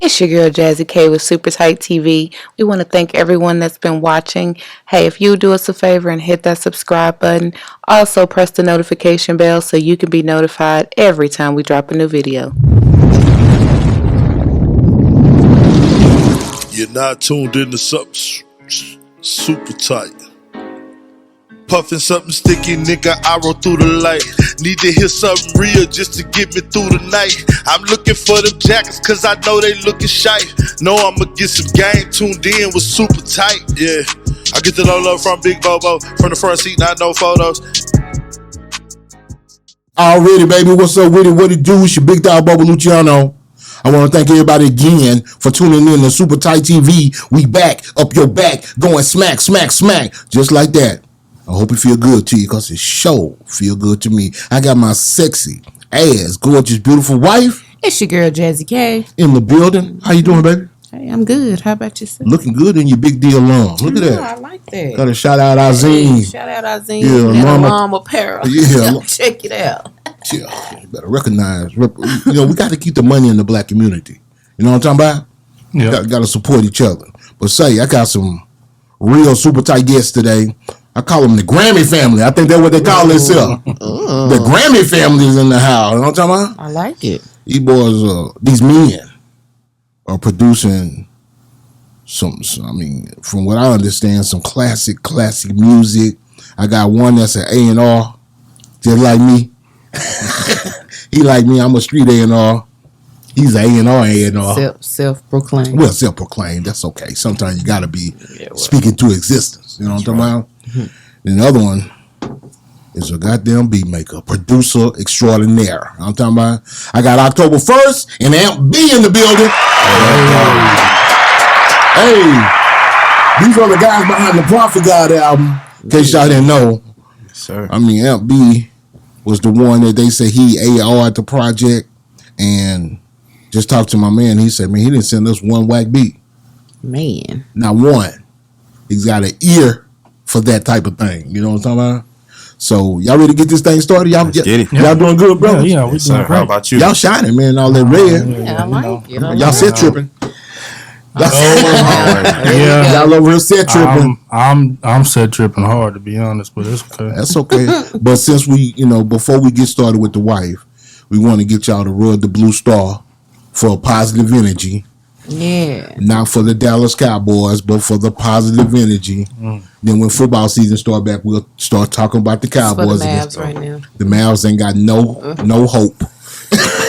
It's your girl Jazzy K with Super Tight TV. We want to thank everyone that's been watching. Hey, if you do us a favor and hit that subscribe button, also press the notification bell so you can be notified every time we drop a new video. You're not tuned into something super tight. Puffin' something sticky, nigga, I roll through the light. Need to hear something real just to get me through the night. I'm looking for them jackets cause I know they looking shy. Know I'ma get some game tuned in with super tight, yeah. I get the low love from Big Bobo, from the front seat, not no photos. Already, baby, what's up with it? What it do? It's your big dog, Bobo Luciano. I want to thank everybody again for tuning in to Super Tight TV. We back, up your back, going smack, smack, smack, just like that. I hope it feel good to you because it sure feel good to me. I got my sexy ass, gorgeous, beautiful wife. It's your girl Jazzy K in the building. How you doing, baby? Hey, I'm good. How about yourself? Looking good in your big deal long. Look at that. I like that. Got to shout out Azine. Hey, shout out Azine. Yeah, Mama Apparel. Yeah. Check it out. Yeah, you better recognize. We got to keep the money in the black community. You know what I'm talking about? Yeah. Got to support each other. But say, I got some real super tight guests today. I call them the Grammy family. I think that's what they call themselves. The Grammy family is in the house. You know what I'm talking about? I like it. These boys, these men are producing some, I mean, from what I understand, some classic music. I got one that's an A&R, just like me. He like me. I'm a street A&R. He's an A&R. Self-proclaimed. Well, self-proclaimed. That's okay. Sometimes you got to be speaking to existence. You know what I'm talking about? Mm-hmm. And the other one is a goddamn beat maker, producer extraordinaire. You know what I'm talking about? I got OKTOBER1ST and Amp B in the building. Hey, these are the guys behind the Prophet God album. In case y'all didn't know. Yes, sir. I mean, Amp B was the one that they say he AR'd the project, and just talked to my man. He said, man, he didn't send us one whack beat. Man. Not one. He's got an ear for that type of thing. You know what I'm talking about? So, y'all ready to get this thing started? Y'all doing good, bro? Yeah, we doing great. How about you? Y'all shining, man, all that red. Yeah, I like it. Y'all set tripping. Yeah, y'all over here set tripping. I'm set tripping hard, to be honest, but it's okay. That's okay. But since we, before we get started with the wife, we want to get y'all to rub the blue star for positive energy. Yeah. Not for the Dallas Cowboys, but for the positive energy. Then when football season start back, we'll start talking about the Cowboys. The Mavs right now. The Mavs ain't got no hope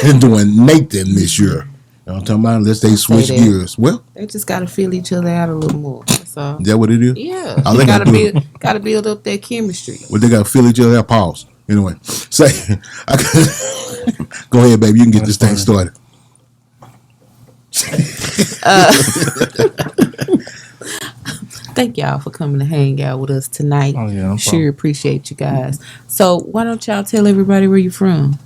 in doing Nathan this year. You know what I'm talking about? Unless they switch gears. Well, they just got to feel each other out a little more. That's all. Is that what it is? Yeah. They got to build up that chemistry. Well, they got to feel each other out. Pause. Anyway, go ahead, baby. You can get this thing started. Thank y'all for coming to hang out with us tonight. Oh, yeah, no sure appreciate you guys. So why don't y'all tell everybody where you're from?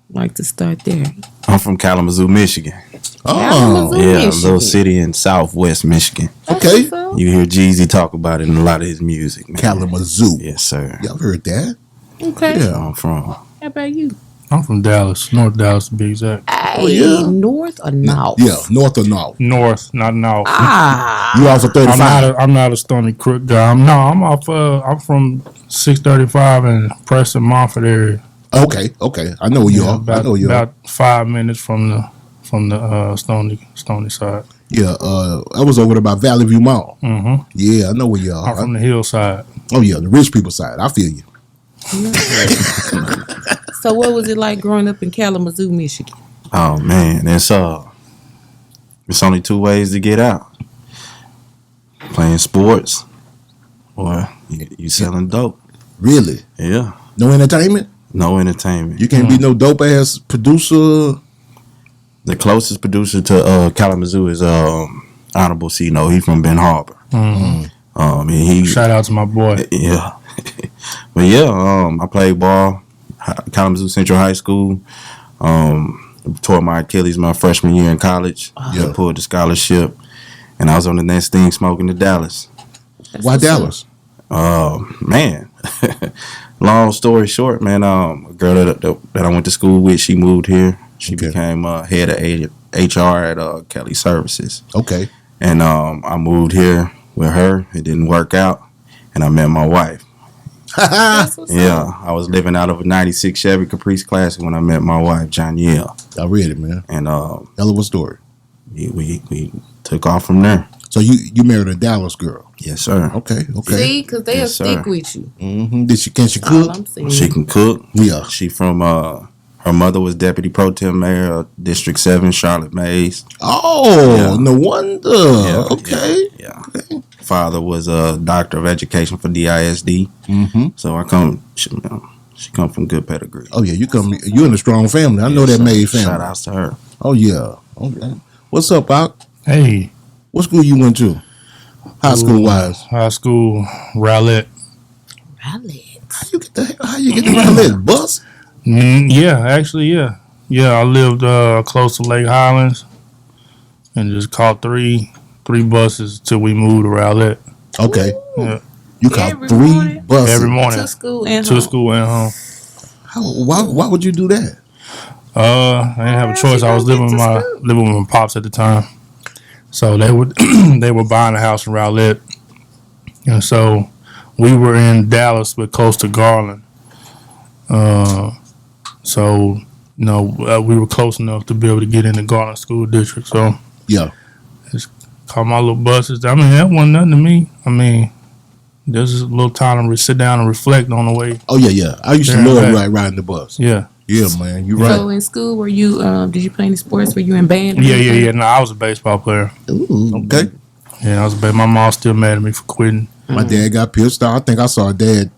Like to start there. I'm from Kalamazoo, Michigan. Kalamazoo, yeah, Michigan. a little city in Southwest Michigan. Okay. You hear Jeezy talk about it in a lot of his music, man. Kalamazoo. Yes, sir. Y'all heard that? Okay. Yeah, I'm from. How about you? I'm from Dallas, North Dallas to be exact. Hey, north or north? Yeah, north or north? North, not north. You off of 35? I'm not a Stony Crook guy. I'm off. I'm from 635 in Preston, Montford area. Okay. I know where you are. I know where you are. About 5 minutes from the Stony side. Yeah, I was over there by Valley View Mall. Mm-hmm. Yeah, I know where you are. I'm from the hillside. Oh yeah, the rich people side. I feel you. So what was it like growing up in Kalamazoo, Michigan? Oh man, it's only two ways to get out: playing sports, or you selling dope. Really? Yeah. No entertainment? No entertainment. You can't be no dope ass producer. The closest producer to Kalamazoo is Honorable C. No, he's from Ben Harbor. Mm-hmm. And he shout out to my boy. Yeah. But yeah, I played ball, Kalamazoo Central High School. Tore my Achilles my freshman year in college. I pulled the scholarship, and I was on the next thing smoking to Dallas. Why Dallas? Man, long story short, man. A girl that I went to school with, she moved here. She became head of HR at Kelly Services. Okay. And I moved here with her. It didn't work out, and I met my wife. That's what's Yeah, up. I was living out of a '96 Chevy Caprice Classic when I met my wife, Jaye. I read it, man. And Hell of a story. we took off from there. So you married a Dallas girl? Yes, sir. Okay. See, because they'll Yes, stick sir. with you. Mm-hmm. Can she All cook? I'm saying. She can cook. Yeah. She from her mother was deputy pro tem mayor of District 7, Charlotte Mays. Oh, Yeah. no wonder. Yeah, Okay. Yeah. Father was a doctor of education for DISD. Mm-hmm. So she come from good pedigree. Oh yeah, you in a strong family. I know Yeah, that so made family. Shout outs to her. Oh yeah. Okay. What's up, Doc? Hey, What school you went to? High school wise. high school, Rowlett. Rally. How you get the Rowlett bus? Yeah, actually, yeah. Yeah, I lived close to Lake Highlands and just caught three buses till we moved to Rowlett. Okay. Yeah, You caught Every 3 morning? buses. every morning To school and to home. school and home. Why would you do that? I didn't have a else choice. you I was gonna get to school? living with my pops at the time, so they would they were buying a house in Rowlett, and so we were in Dallas, but close to Garland. So we were close enough to be able to get in the Garland School District. So Yeah. call my little buses. I mean, that wasn't nothing to me. I mean, there's just a little time to sit down and reflect on the way. Oh yeah. I used to Yeah, love right. riding the bus. Yeah, Yeah, man. You right. So in school, were you? Did you play any sports? Were you in band? or yeah. anything? No, I was a baseball player. Ooh. Okay. Yeah, I was. My mom still mad at me for quitting. My dad got pissed off. I think I saw dad.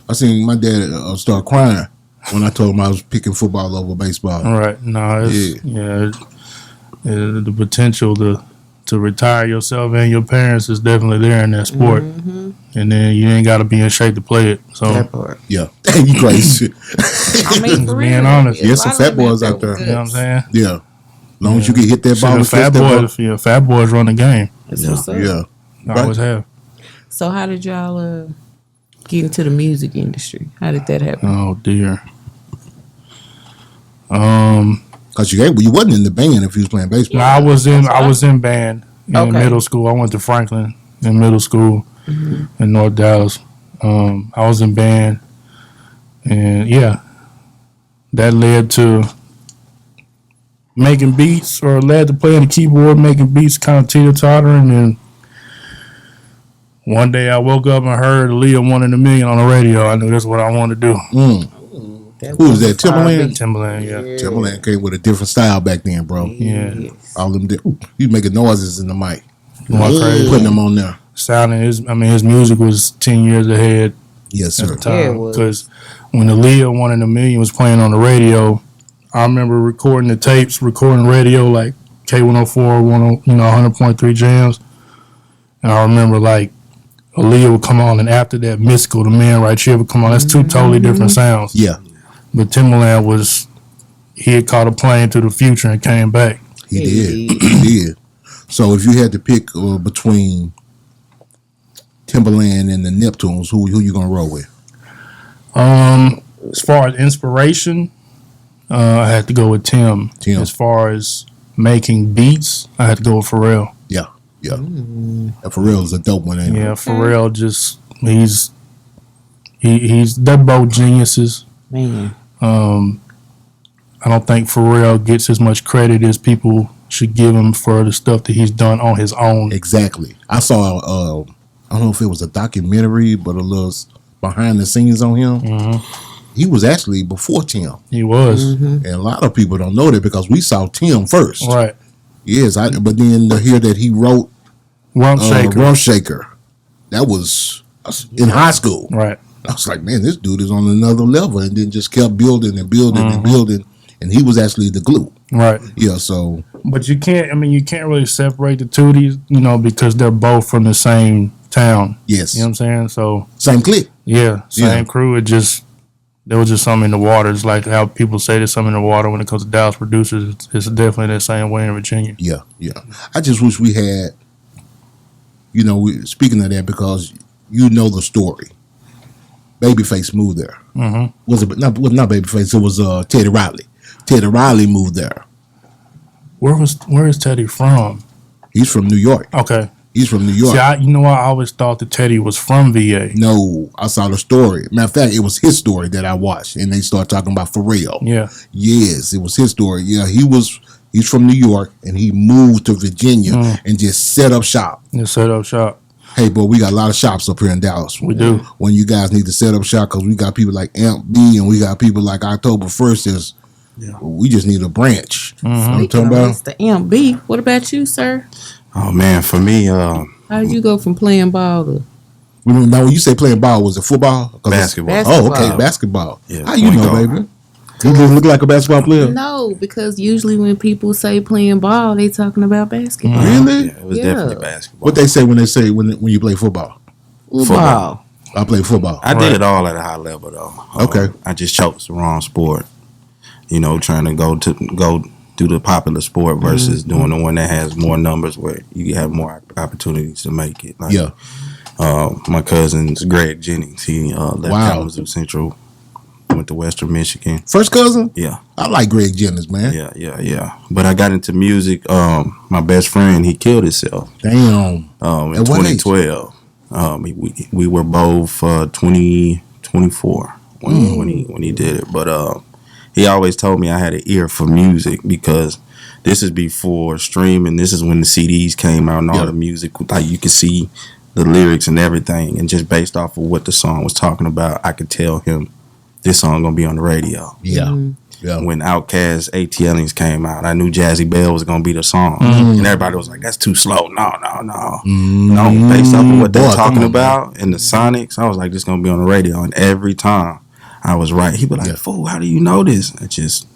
I seen my dad start crying when I told him I was picking football over baseball. All right. No, it's the potential to retire yourself and your parents is definitely there in that sport. And then you ain't got to be in shape to play it. So, That part. Yeah. You crazy. I mean, for Being real, honest. there's Yes, a some lot fat of women boys out that there. were you know what I'm good. saying? Yeah. As long as you can hit that ball The and catch fat that ball. boys, fat boys run the game. That's what's up. Yeah. I always have. So how did y'all get into the music industry? How did that happen? Oh dear. Because you wasn't in the band if you was playing baseball. No, I was in band in Okay. middle school. I went to Franklin in middle school in North Dallas. I was in band, and yeah, that led to making beats, or led to playing the keyboard, making beats, kind of teeter-totter, and then one day I woke up and heard Aaliyah 1 in a Million on the radio. I knew that's what I wanted to do. Who was that? Timberland? Timberland, yeah. Timberland came with a different style back then, bro. Yeah. All them he making noises in the mic. Going crazy. Putting them on there. Sounding his music was 10 years ahead Yes, at sir. the time. Yeah, it was. Because when Aaliyah 1 in a Million was playing on the radio, I remember recording the tapes, recording radio like K104, 100.3 jams. And I remember like Aaliyah would come on, and after that, Mystical, the Man Right Here would come on. That's two totally different sounds. Yeah, But Timberland he had caught a plane to the future and came back. he did. He did. So if you had to pick between Timberland and the Neptunes, who you gonna roll with? As far as inspiration, I had to go with Tim. Tim. As far as making beats, I had to go with Pharrell. Yeah. And Pharrell's a dope one, ain't he? Yeah, Pharrell just he's they're both geniuses. Man. I don't think Pharrell gets as much credit as people should give him for the stuff that he's done on his own. Exactly. I saw I don't know if it was a documentary, but a little behind the scenes on him. He was actually before Tim. He was And a lot of people don't know that because we saw Tim first. right. Yes, but then to hear that he wrote Rump Shaker. Rump Shaker, that was in high school. Right. I was like, man, this dude is on another level, and then just kept building and building and building, and he was actually the glue. Right. Yeah, so But you can't really separate the two of these, because they're both from the same town. yes, You know what I'm saying? So same click. yeah, same Yeah. crew. There was just something in the water. It's like how people say there's something in the water when it comes to Dallas producers. It's definitely that same way in Virginia. Yeah. I just wish we had, speaking of that, because you know the story. Babyface moved there. Was it not Babyface? It was Teddy Riley. Teddy Riley moved there, Where is Teddy from? He's from New York. Okay. He's from New York. See, I always thought that Teddy was from VA. No, I saw the story. Matter of fact, it was his story that I watched, and they started talking about Pharrell. Yeah. Yes, it was his story. Yeah, he's from New York, and he moved to Virginia and just set up shop. Just set up shop. Hey, boy, we got a lot of shops up here in Dallas. We do. When you guys need to set up shop, because we got people like Amp B, and we got people like OKTOBER1ST. We just need a branch. I'm talking about Mr. MB. What about you, sir? Oh man, for me, How did you go from playing ball to now when you say playing ball, was it football? basketball. Oh, okay, basketball. Yeah, How you know, point baby? You look like a basketball player. No, because usually when people say playing ball, they talking about basketball. Really? Yeah, it was Yeah. definitely basketball. What they say when you play football? Football. I play football. I did it all at a high level though. Okay. I just chose the wrong sport. You know, trying to go do the popular sport versus doing the one that has more numbers where you have more opportunities to make it. Like, Yeah. My cousin's Greg Jennings. He left Wow. Kalamazoo Central, went to Western Michigan. First cousin? Yeah, I like Greg Jennings, man. yeah. But I got into music. My best friend, he killed himself Damn. in At what age? 2012. We were both 24 when he did it. But he always told me I had an ear for music because this is before streaming. This is when the CDs came out and all the music, like you could see the lyrics and everything. And just based off of what the song was talking about, I could tell him this song gonna be on the radio. Yeah. Yeah. When Outkast ATLians came out, I knew Jazzy Bell was gonna be the song, and everybody was like, "That's too slow." No. No, based off of what they're talking about and the Sonics, I was like, "This gonna be on the radio." And every time I was right, he'd be like, "Fool, how do you know this?" I just,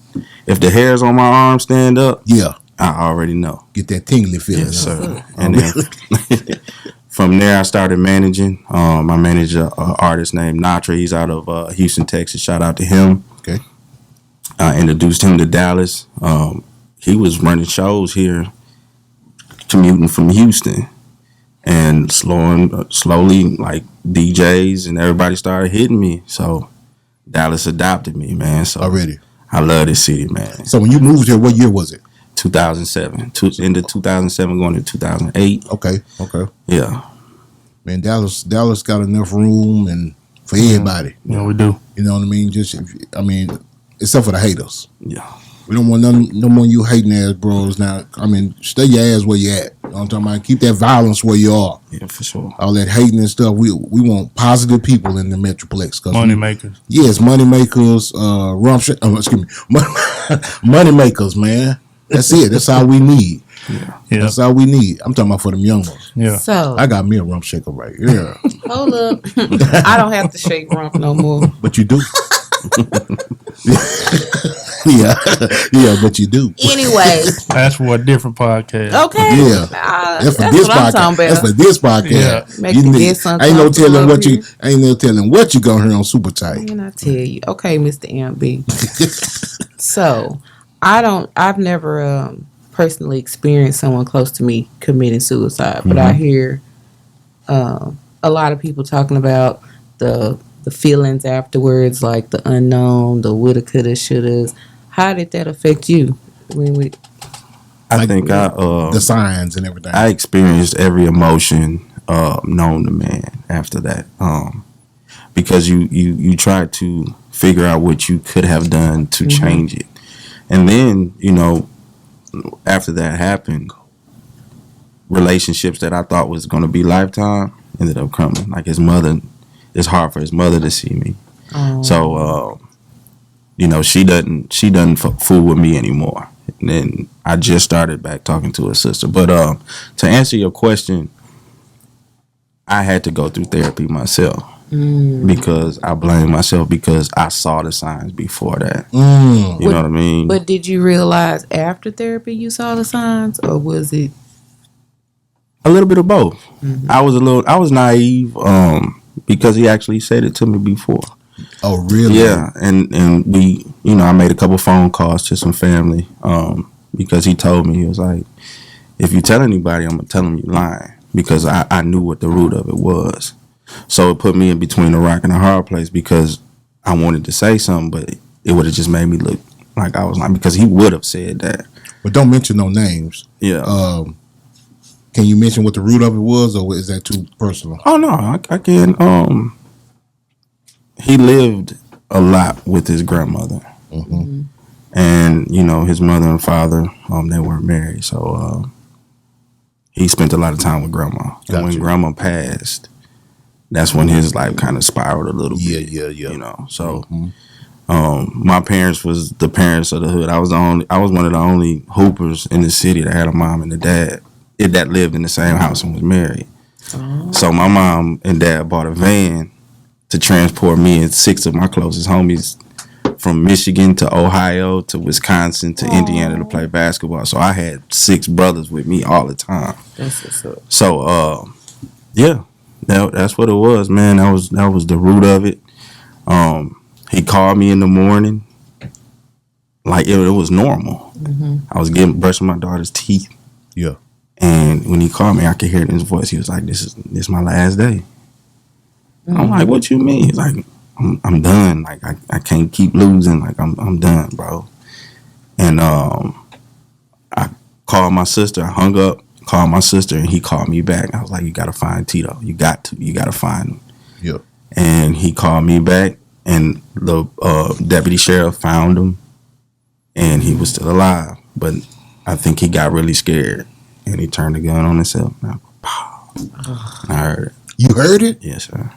if the hairs on my arm stand up, Yeah. I already know. Get that tingly feeling. Yes, sir. And then from there, I started managing. I managed an artist named Natra. He's out of Houston, Texas. Shout out to him. Okay. I introduced him to Dallas. He was running shows here, commuting from Houston, and slowly, like DJs and everybody started hitting me. So Dallas adopted me, man. So Already. I love this city, man. So when you moved here, what year was it? 2007, into 2007, going to 2008. Okay. Yeah, Man, Dallas got enough room and for everybody. Yeah, we do. You know what I mean? Except for the haters. yeah. We don't want no more you hating ass bros now. I mean, stay your ass where you at. You know what I'm talking about? Keep that violence where you are. Yeah, for sure. All that hating and stuff. We want positive people in the Metroplex. Money makers. Yes, money makers, money makers, man. That's it. That's all we need. Yeah. That's all we need. I'm talking about for them young ones. Yeah. So I got me a rump shaker right here. hold up. I don't have to shake rump no more. But you do. yeah, but you do. Anyway, That's for a different podcast. okay. Yeah. That's for this what I'm talking podcast. That's about. for this podcast. Yeah. Make You the need- guests ain't no telling uncomfortable what you over ain't no telling what you gonna hear on Super Tight. Can I tell you? Okay, Mr. MB. So I've never personally experienced someone close to me committing suicide, but I hear a lot of people talking about the feelings afterwards, like the unknown, the woulda, coulda, shouldas. How did that affect you? I think The signs and everything. I experienced every emotion known to man after that, because you try to figure out what you could have done to change it, and then after that happened, relationships that I thought was going to be lifetime ended up coming. Like his mother, it's hard for his mother to see me, so she doesn't fool with me anymore. And then I just started back talking to her sister. But to answer your question, I had to go through therapy myself because I blame myself because I saw the signs before that. You know what I mean? But did you realize after therapy you saw the signs, or was it? A little bit of both. I was naive because he actually said it to me before. Oh, really? Yeah, and we, I made a couple phone calls to some family because he told me, he was like, if you tell anybody, I'm gonna tell them you're lying, because I knew what the root of it was. So it put me in between a rock and a hard place because I wanted to say something, but it would have just made me look like I was lying, because he would have said that. But don't mention no names. Yeah. Can you mention what the root of it was, or is that too personal? Oh no, I can. He lived a lot with his grandmother, and his mother and father. They weren't married, so he spent a lot of time with grandma. And when grandma passed, that's when his life kind of spiraled a little bit. Yeah. So. My parents was the parents of the hood. I was one of the only hoopers in the city that had a mom and a dad that lived in the same house and was married. So my mom and dad bought a van to transport me and 6 of my closest homies from Michigan to Ohio to Wisconsin to Indiana to play basketball. So I had 6 brothers with me all the time. That's what's up. So yeah, that's what it was, man. That was the root of it. He called me in the morning, like it was normal. I was brushing my daughter's teeth. Yeah. And when he called me, I could hear it in his voice. He was like, "This is my last day." I'm like, "What you mean?" He's like, I'm done. Like I can't keep losing. Like I'm done, bro." And I called my sister. I hung up, called my sister, and he called me back. I was like, "You gotta find Tito. You gotta find him." Yeah. And he called me back. And the deputy sheriff found him, and he was still alive. But I think he got really scared, and he turned the gun on himself. Now, I heard it. You heard it? Yes, sir.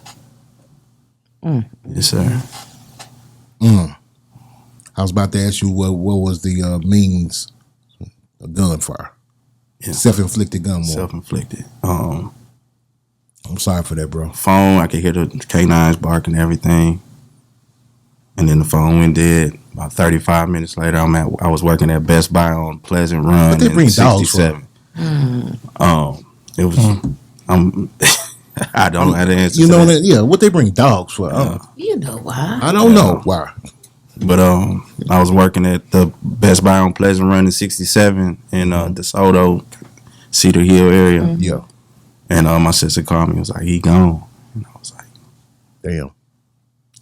Yes, sir. I was about to ask you what was the means of gunfire? Yeah. Self-inflicted gun wound. Self-inflicted. I'm sorry for that, bro. Phone, I could hear the canines barking and everything. And then the phone went dead. About 35 minutes later, I was working at Best Buy on Pleasant Run. But they bring dogs for. It was. I don't know how to answer. You know that? Yeah. What they bring dogs for? You know why? I don't know why. But I was working at the Best Buy on Pleasant Run in 67 in DeSoto, Cedar Hill area. Yeah. And my sister called me. Was like, "He gone." And I was like, "Damn."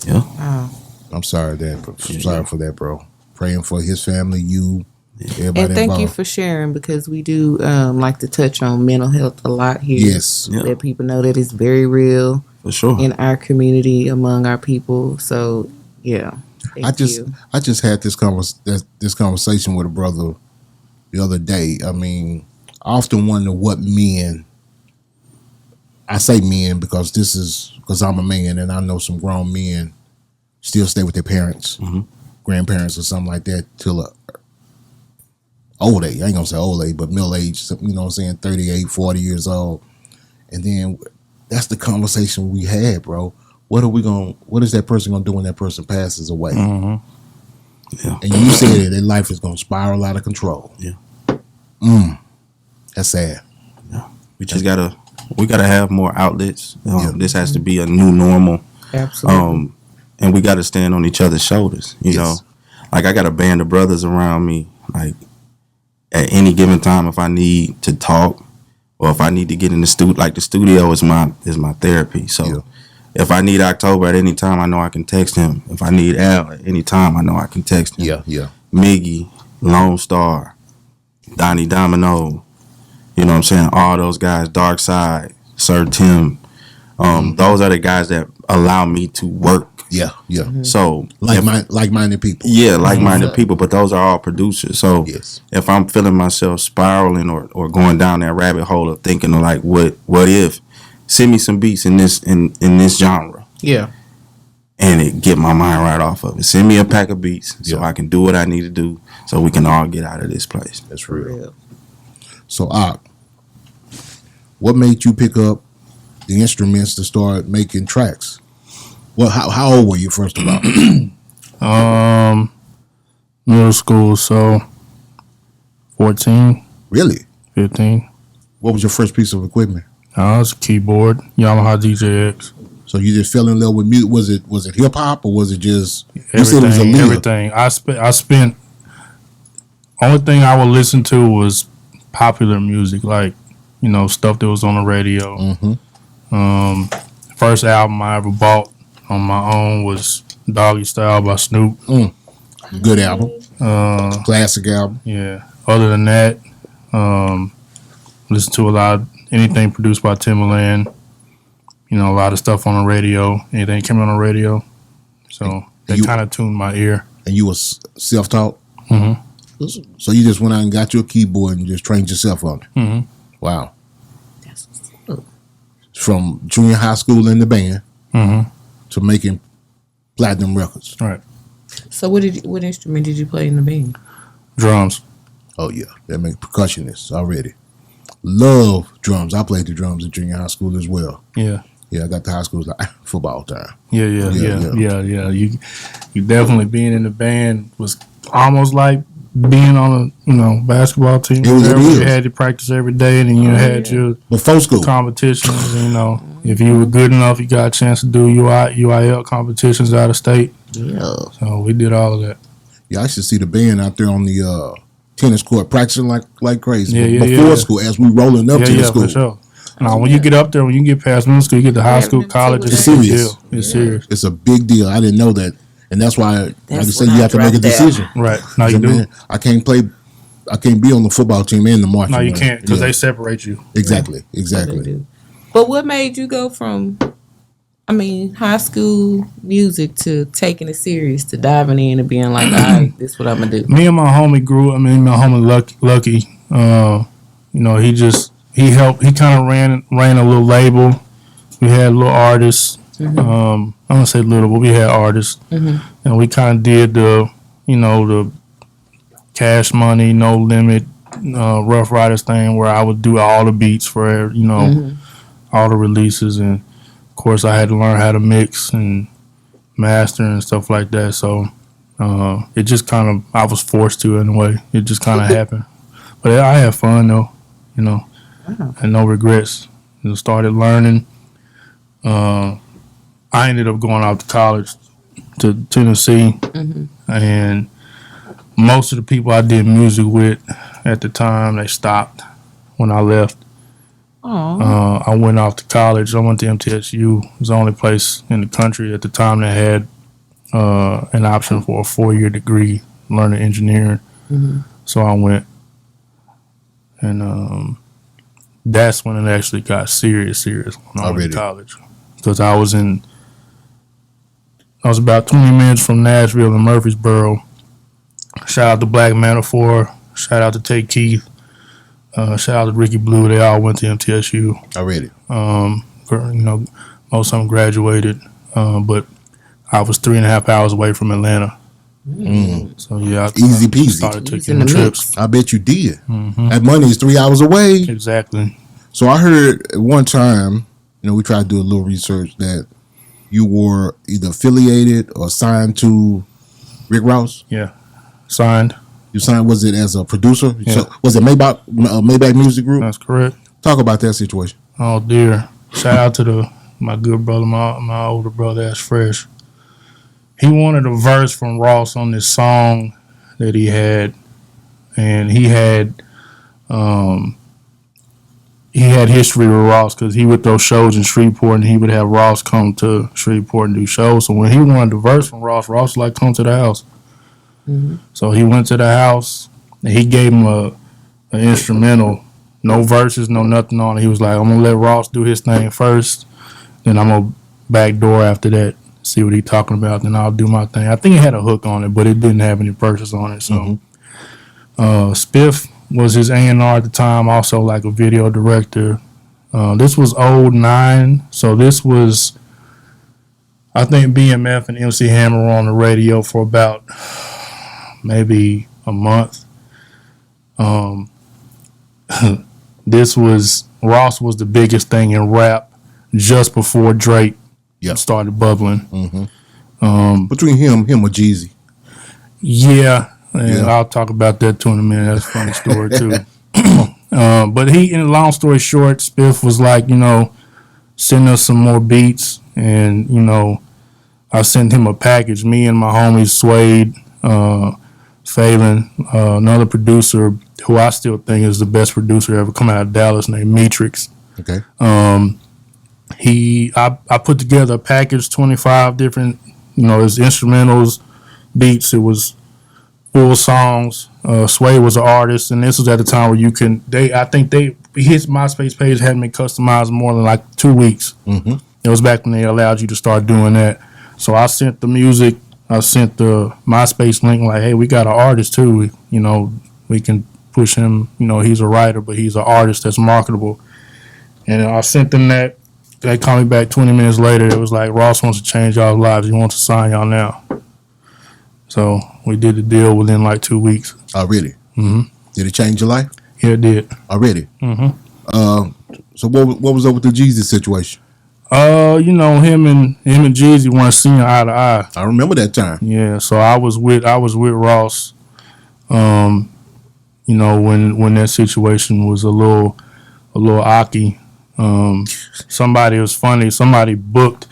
Yeah. Wow. I'm sorry for that, bro. Praying for his family, you, everybody and thank involved. you for sharing, because we do like to touch on mental health a lot here. Yes. Let people know that it's very real For sure. in our community, among our people. So yeah. I just had this conversation with a brother the other day. I mean, I often wonder what men. I say men because I'm a man and I know some grown men still stay with their parents, grandparents, or something like that till old age. I ain't gonna say old age, but middle age. You know what I'm saying? 38, 40 years old, and then that's the conversation we had, bro. What is that person gonna do when that person passes away? Yeah. And you said that their life is gonna spiral out of control. Yeah. That's sad. Yeah. We gotta have more outlets. This has to be a new normal. Absolutely. And we gotta stand on each other's shoulders. You know, like I got a band of brothers around me. Like at any given time, if I need to talk or if I need to get in the studio, like the studio is my therapy. So. If I need October at any time, I know I can text him. If I need Al at any time, I know I can text him. Yeah. Miggy, Lone Star, Donnie Domino, you know what I'm saying? All those guys, Dark Side, Sir Tim. Those are the guys that allow me to work. Yeah. So like-minded people. Yeah, like-minded people, but those are all producers. So yes. If I'm feeling myself spiraling or going down that rabbit hole of thinking of like what if, send me some beats in this genre. Yeah. And it get my mind right off of it. Send me a pack of beats so I can do what I need to do so we can all get out of this place. That's real. So, what made you pick up the instruments to start making tracks? Well, how old were you, first of all? Middle school, so 14. Really? 15. What was your first piece of equipment? It's a keyboard, Yamaha DJX. So you just fell in love with music? Was it hip hop or was it just everything? I spent. Only thing I would listen to was popular music, like stuff that was on the radio. First album I ever bought on my own was Doggy Style by Snoop. Good album. Classic album. Yeah. other than that, listen to a lot of anything produced by Timbaland. You know, a lot of stuff on the radio. Anything came on the radio. So they kind of tuned my ear. And you was self-taught? Mm-hmm. So you just went out and got your keyboard and just trained yourself on it? Mm-hmm. Wow. From junior high school in the band to making platinum records. Right. So what instrument did you play in the band? Drums. Oh yeah, that make percussionists already. Love drums. I played the drums in junior high school as well. Yeah. Yeah, I got to high school like football time. Yeah. You definitely being in the band was almost like being on a basketball team. It was. You had to practice every day, and then you had your before school competitions. If you were good enough, you got a chance to do UIL competitions out of state. Yeah. So we did all of that. Yeah, I should see the band out there on the tennis court practicing like crazy. Yeah, before school, as we rolling up to the school. For sure. Now, when you get up there, when you get past middle school, you get to high school, college, it's serious. It's serious. It's a big deal. I didn't know that, and that's why, like I said, you have to make a decision. Right. Now you do. Man, I can't play. I can't be on the football team and the marching. No, you can't because they separate you. Exactly. But what made you go from, high school music to taking it serious, to diving in and being like, all right, this is what I'm going to do? Me and my homie my homie Lucky, he helped, he kind of ran a little label. We had little artists. I don't say little, but we had artists. And we kind of did the Cash Money, No Limit, Rough Riders thing where I would do all the beats for, all the releases. And of course I had to learn how to mix and master and stuff like that. So it just kind of, I was forced to in a way. It just kind of happened. But I had fun though, and no regrets. Started learning. I ended up going out to college to Tennessee, and most of the people I did music with at the time, they stopped when I left. I went off to college. I went to MTSU. It was the only place in the country at the time that had an option for a 4-year degree, learning engineering. So I went, and that's when it actually got serious when I went to college. Because I was about 20 minutes from Nashville and Murfreesboro. Shout out to Black Metaphor. Shout out to Take Keith. Shout out to Ricky Blue. They all went to MTSU. Already. Most of them graduated. But I was 3.5 hours away from Atlanta. So yeah, easy peasy. Started taking trips. I bet you did. That money is 3 hours away. Exactly. So I heard at one time, we tried to do a little research that you were either affiliated or signed to Rick Ross. Yeah, signed. You signed? Was it as a producer? Yeah. So, was it Maybach Music Group? That's correct. Talk about that situation. Oh dear! Shout out to my good brother, my older brother, Ash Fresh. He wanted a verse from Ross on this song that he had, and he had history with Ross because he would throw shows in Shreveport, and he would have Ross come to Shreveport and do shows. So when he wanted a verse from Ross was like, "Come to the house." So he went to the house, and he gave him an instrumental, no verses, no nothing on it. He was like, "I'm gonna let Ross do his thing first, then I'm gonna backdoor after that." See what he's talking about, then I'll do my thing. I think it had a hook on it, but it didn't have any verses on it. So Spiff was his A&R at the time, also like a video director. This was 2009, so this was, I think BMF and MC Hammer were on the radio for about maybe a month. Ross was the biggest thing in rap just before Drake started bubbling. Between him or Jeezy. Yeah, and I'll talk about that too in a minute. That's a funny story too. But in long story short, Spiff was like, send us some more beats, and I sent him a package. Me and my homies Suede, Phelan, another producer who I still think is the best producer ever come out of Dallas, named Matrix. Okay. I put together a package, 25 different, his instrumentals, beats. It was full songs. Sway was an artist, and this was at the time where you can. I think his MySpace page hadn't been customized more than like 2 weeks. Mm-hmm. It was back when they allowed you to start doing that. So I sent the music. I sent the MySpace link like, hey, we got an artist too. You know, we can push him. You know, he's a writer, but he's an artist that's marketable. And I sent them that. They called me back 20 minutes later. It was like, Ross wants to change y'all's lives. He wants to sign y'all now. So we did the deal within like 2 weeks. Already? Mm-hmm. Did it change your life? Yeah, it did. Already? Mm-hmm. So what was up with the Jesus situation? You know, him and Jeezy weren't seeing eye to eye. I remember that time. Yeah, so I was with Ross. You know, when that situation was a little ocky. Somebody was funny. Somebody booked.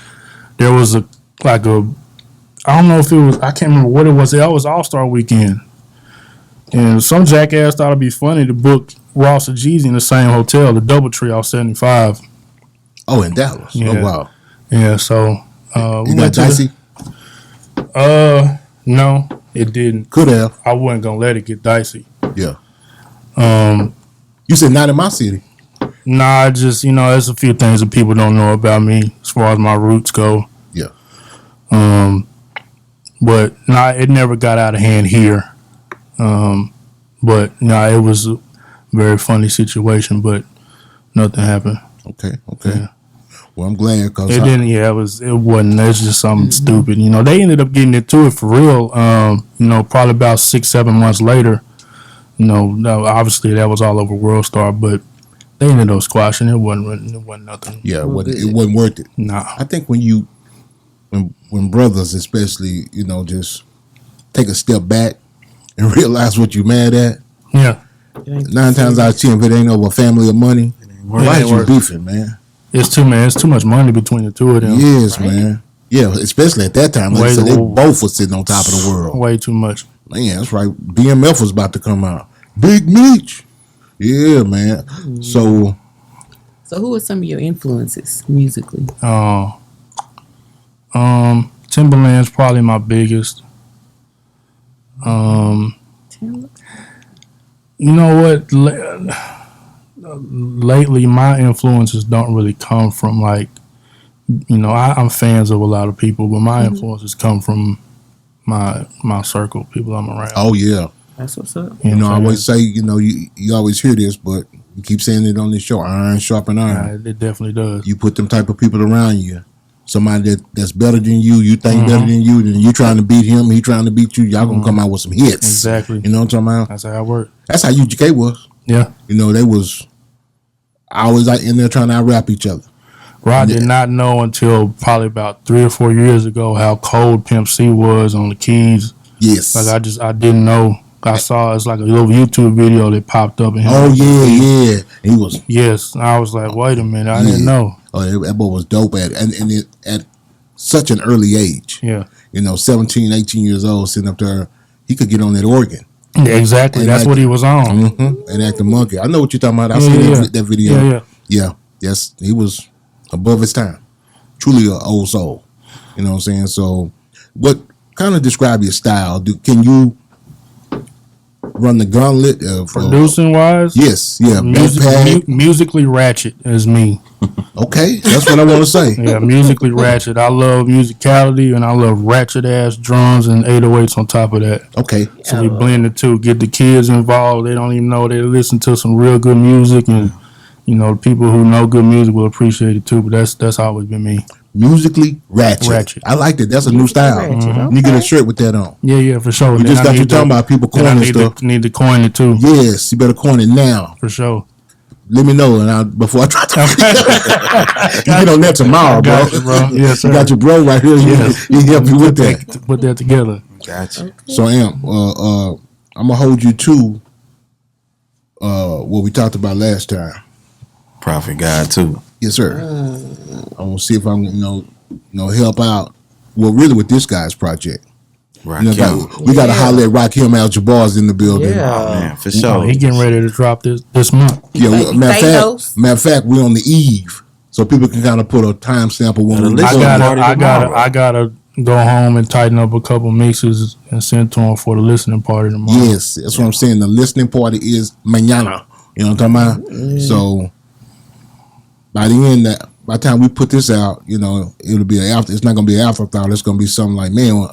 There was I don't know if it was. I can't remember what it was. It was All-Star Weekend, and some jackass thought it'd be funny to book Ross and Jeezy in the same hotel, the DoubleTree off 75. Oh, in Dallas. Yeah. Oh, wow. Yeah. So You got dicey? No, it didn't. Could have. I wasn't gonna let it get dicey. Yeah. You said not in my city. Nah, just, you know, there's a few things that people don't know about me as far as my roots go. Yeah. But nah, it never got out of hand here. But nah, it was a very funny situation, but nothing happened. Okay. Yeah. Well, I'm glad because It didn't. Yeah, it wasn't. It's just something stupid. You know, they ended up getting into it for real. You know, probably about 6-7 months later. You know, obviously that was all over World Star, but they ended up squashing it. It wasn't nothing. Yeah, it wasn't worth it. Nah. I think when brothers especially, you know, just take a step back and realize what you're mad at. Yeah. 9 times out of 10, if it ain't over family or money, why is you beefing, man? It's too much money between the two of them. Yes, man. Yeah, especially at that time. Like I said, they both were sitting on top of the world. Way too much. Man, that's right. BMF was about to come out. Big Meech. Yeah, man. So who are some of your influences musically? Timberland's probably my biggest. You know what? Lately, my influences don't really come from like, you know, I'm fans of a lot of people, but my influences come from my circle, people I'm around. oh yeah. That's what's up. You know, I always say, you know, you always hear this, but you keep saying it on this show, iron sharpen iron. It definitely does. You put them type of people around you. Somebody that's better than you think better than you, then you trying to beat him, he trying to beat you, y'all gonna come out with some hits. Exactly. You know what I'm talking about? That's how it works. That's how UGK was. Yeah. You know, they was always like in there trying to out-rap each other. I did not know until probably about 3 or 4 years ago how cold Pimp C was on the keys. Yes. Like I didn't know. I saw it's like a little YouTube video that popped up. And oh yeah. He was. Yes, I was like, wait a minute, I didn't know. Oh, that boy was dope at such an early age. Yeah. You know, 17, 18 years old, sitting up there, he could get on that organ. Yeah, exactly. That's what he was on. Mm-hmm. And act a monkey. I know what you're talking about. I seen that video. Yeah. Yes, he was above his time. Truly an old soul. You know what I'm saying? So, what kind of describe your style? Can you run the gauntlet? Producing wise? Yes. Yeah. Musically ratchet is me. Okay. That's what I want to say. Yeah, musically ratchet. I love musicality and I love ratchet ass drums and 808s on top of that. Okay. So we blend the two, get the kids involved. They don't even know they listen to some real good music, and you know, people who know good music will appreciate it too. But that's always been me. Musically ratchet. I like that. That's a new style. Okay. You get a shirt with that on. Yeah, for sure. We just got you talking about people coining stuff. Need to coin it too. Yes, you better coin it now. For sure. Let me know, and before I try to you get on that tomorrow, bro. Yes, sir. You got your bro right here. Yes. He help you with that. Put that together. Gotcha. Okay. So, I'm gonna hold you to what we talked about last time. Prophet God too. Yes, sir. I'm gonna see if I'm help out. Well, really, with this guy's project. Right. We got to holler at Rakim Al-Jabbar's in the building. Yeah. Oh man, for sure. He getting ready to drop this month. Yeah. Matter of fact, we on the eve, so people can kind of put a time stamp of when we. I got go home and tighten up a couple mixes and send to them for the listening party tomorrow. Yes, that's what I'm saying. The listening party is mañana. You know what I'm talking about? So by the time we put this out, it'll be it's not gonna be an afterthought. It's gonna be something like, man,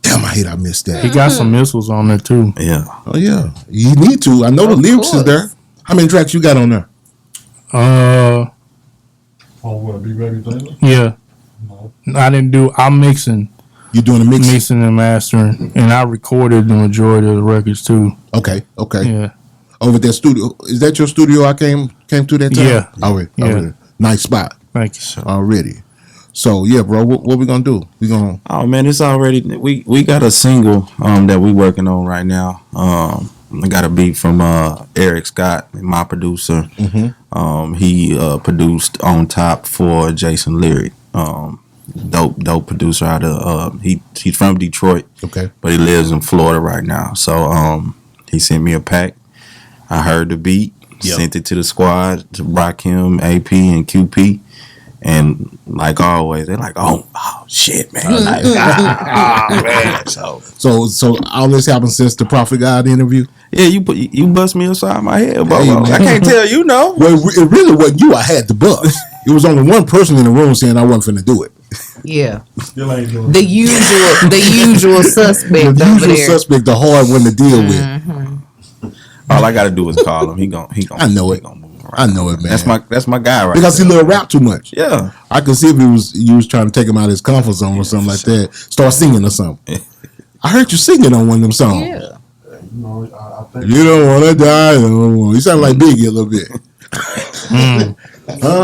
damn, I hate I missed that. He got some missiles on there too. Yeah. Oh yeah, you need to. I know the lyrics is there. How many tracks you got on there? Be Ready Taylor? Yeah. No. I'm mixing. You doing the mix? Mixing and mastering, and I recorded the majority of the records too. Okay. Yeah. Over at that studio, is that your studio? I came to that time. Yeah. Already. Nice spot. Thank you. Already. So yeah, bro. What we gonna do? We gonna. Oh man, it's already we got a single that we working on right now. I got a beat from Eric Scott, my producer. Mm-hmm. He produced On Top for Jason Lyric. Dope producer out of he's from Detroit. Okay. But he lives in Florida right now. So he sent me a pack. I heard the beat, sent it to the squad, to Rakim, AP, and QP. And like always, they're like, oh shit, man. Like, man. So all this happened since the Prophet God interview? Yeah, you bust me upside my head, bro. Hey, man. I can't tell you, no. Well, it really wasn't you I had to bust. It was only one person in the room saying I wasn't finna do it. Yeah. Still ain't doing The usual suspect The over usual there. suspect, the hard one to deal with. All I gotta do is call him. He gon' I know it. He gonna move around. I know it, man. That's my guy, right? Because he little rap too much. Yeah. I could see if you was trying to take him out of his comfort zone or something like that. Start singing or something. I heard you singing on one of them songs. Yeah. I think You don't want to die. You sound like Biggie a little bit.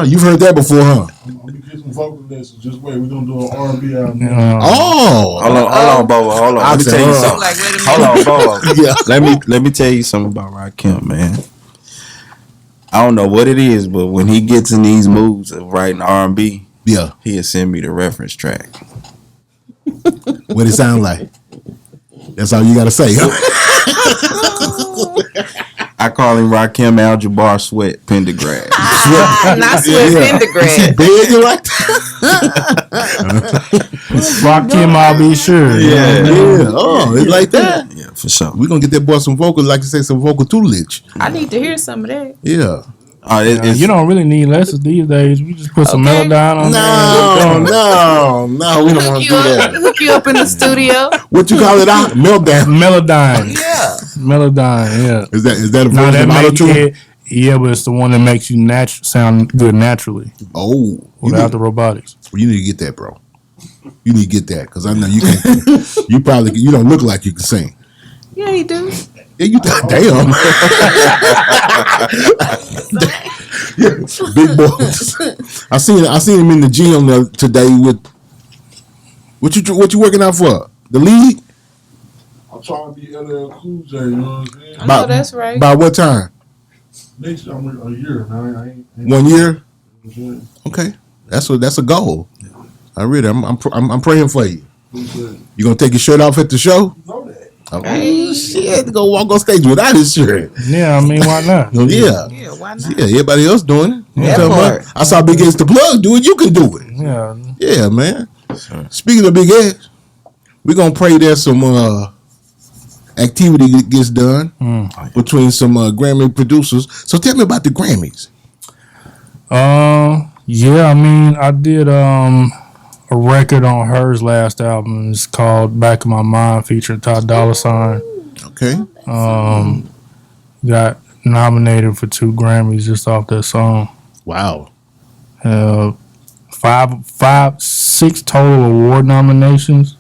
You've heard that before, huh? I'm gonna get some vocal lessons. Just wait, we're gonna do an R&B album. Oh. Hold on, Bobo. Hold on. Let me tell you something. Like, wait a minute. Hold on, Bobo. Yeah. Let me tell you something about Rakim, man. I don't know what it is, but when he gets in these moods of writing R&B, Yeah. he'll send me the reference track. What it sound like? That's all you got to say, huh? I call him Rakim Al-Jabbar Sweat Pendergrass. Not Sweat Pendergrass. Big like Rakim, I'll be sure. Yeah. Oh, it's like that. Yeah, for sure. We're going to get that boy some vocal, like you say, some vocal tutelage. I need to hear some of that. Yeah. You don't really need lessons these days. We just put some Melodyne on No, we don't want to do that. Hook you up in the studio. What you call it out? Meltdown. Melodyne. Yeah. Melodyne, yeah. Is that a No, version that of makes auto-tune? yeah, but it's the one that makes you sound good naturally Oh. without the robotics. You need to get that, bro. You need to get that, because I know you can. You don't look like you can sing. Yeah, you do. Yeah, you damn. Yeah, big boys. I seen him in the gym today with. What you working out for? The league? I'm trying to be LL Cool J, you know what I'm saying? I know that's right. By what time? Next year, I'm a year, man. I ain't 1 year? you Okay, that's a goal. I really, I'm praying for you. You gonna take your shirt off at the show? know that. Oh shit! Go walk on stage without his shirt. Yeah, I mean, why not? Yeah. Yeah, why not? Yeah, everybody else doing it. You know That what I'm talking part. about? I saw Big X the Plug do it. You can do it. Yeah. Yeah, man. Speaking of Big X, we're gonna pray that some activity gets done between some Grammy producers. So tell me about the Grammys. Yeah, I mean, I did a record on hers last album. It's called Back of My Mind, featuring Ty Dolla $ign. Okay. Got nominated for 2 Grammys just off that song. Wow. 6 total award nominations.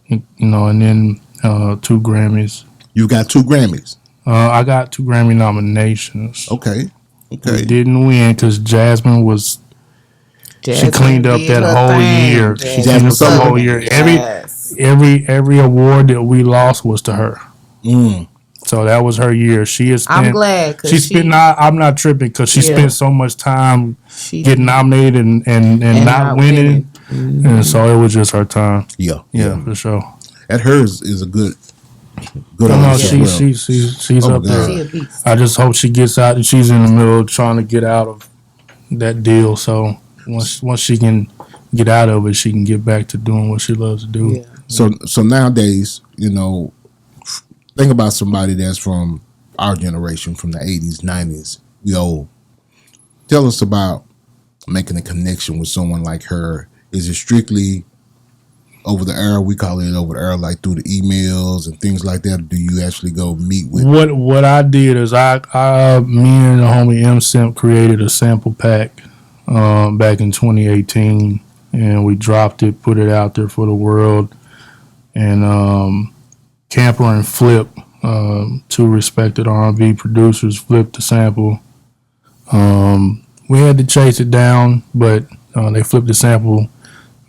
You know, and then 2 Grammys. You got 2 Grammys. I got 2 Grammy nominations. Okay. We Okay. didn't win because Jasmine was. She cleaned up did that her whole thing. year. She cleaned up the Sullivan. whole year. Yes. Every award that we lost was to her. Mm. So that was her year. She has spent. I'm glad. 'Cause She spent. I'm not tripping because she Yeah. spent so much time she getting nominated and not winning, and so it was just her time. Yeah. Yeah, for sure. At hers is a good No, artist as well. she's Oh, up there. God. She a beast. I just hope she gets out. She's in the middle of trying to get out of that deal. So once she can get out of it, she can get back to doing what she loves to do. Yeah. So nowadays, think about somebody that's from our generation, from the 80s, 90s. We old. Tell us about making a connection with someone like her. Is it strictly over the air? We call it over the air, like through the emails and things like that. Or do you actually go meet with? What I did is me and the homie M Simp created a sample pack back in 2018, and we dropped it, put it out there for the world. And Camper and Flip, two respected R&B producers, flipped the sample. We had to chase it down, but they flipped the sample,